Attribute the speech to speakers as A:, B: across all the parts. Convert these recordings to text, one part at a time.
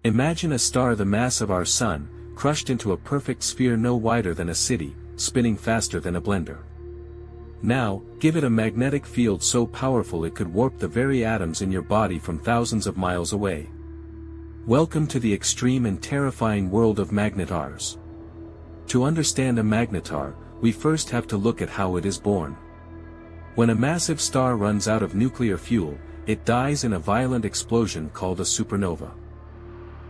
A: Imagine a star the mass of our Sun, crushed into a perfect sphere no wider than a city, spinning faster than a blender. Now, give it a magnetic field so powerful it could warp the very atoms in your body from thousands of miles away. Welcome to the extreme and terrifying world of Magnetars. To understand a Magnetar, we first have to look at how it is born. When a massive star runs out of nuclear fuel, it dies in a violent explosion called a supernova.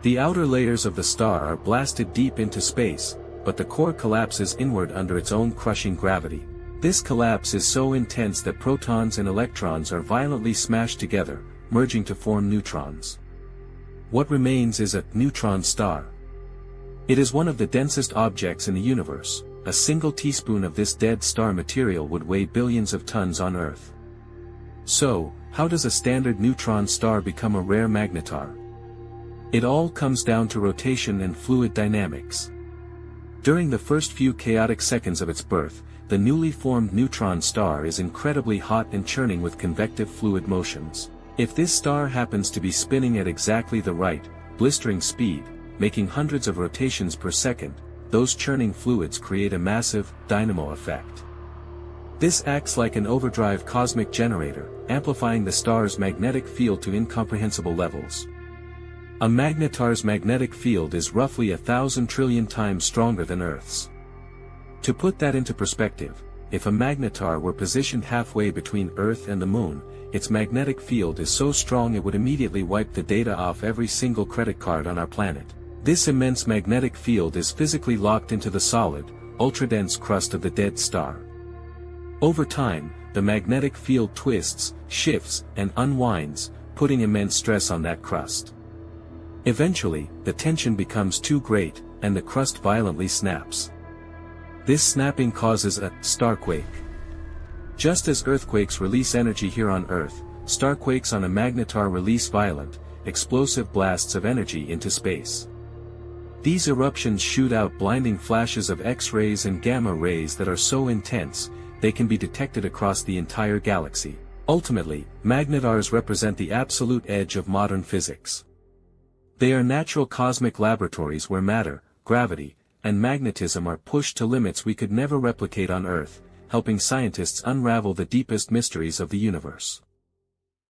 A: The outer layers of the star are blasted deep into space, but the core collapses inward under its own crushing gravity. This collapse is so intense that protons and electrons are violently smashed together, merging to form neutrons. What remains is a neutron star. It is one of the densest objects in the universe. A single teaspoon of this dead star material would weigh billions of tons on Earth. So, how does a standard neutron star become a rare magnetar? It all comes down to rotation and fluid dynamics. During the first few chaotic seconds of its birth, the newly formed neutron star is incredibly hot and churning with convective fluid motions. If this star happens to be spinning at exactly the right, blistering speed, making hundreds of rotations per second, those churning fluids create a massive dynamo effect. This acts like an overdrive cosmic generator, amplifying the star's magnetic field to incomprehensible levels. A magnetar's magnetic field is roughly 1,000 trillion times stronger than Earth's. To put that into perspective, if a magnetar were positioned halfway between Earth and the Moon, its magnetic field is so strong it would immediately wipe the data off every single credit card on our planet. This immense magnetic field is physically locked into the solid, ultra-dense crust of the dead star. Over time, the magnetic field twists, shifts, and unwinds, putting immense stress on that crust. Eventually, the tension becomes too great, and the crust violently snaps. This snapping causes a starquake. Just as earthquakes release energy here on Earth, starquakes on a magnetar release violent, explosive blasts of energy into space. These eruptions shoot out blinding flashes of X-rays and gamma rays that are so intense, they can be detected across the entire galaxy. Ultimately, magnetars represent the absolute edge of modern physics. They are natural cosmic laboratories where matter, gravity, and magnetism are pushed to limits we could never replicate on Earth, helping scientists unravel the deepest mysteries of the universe.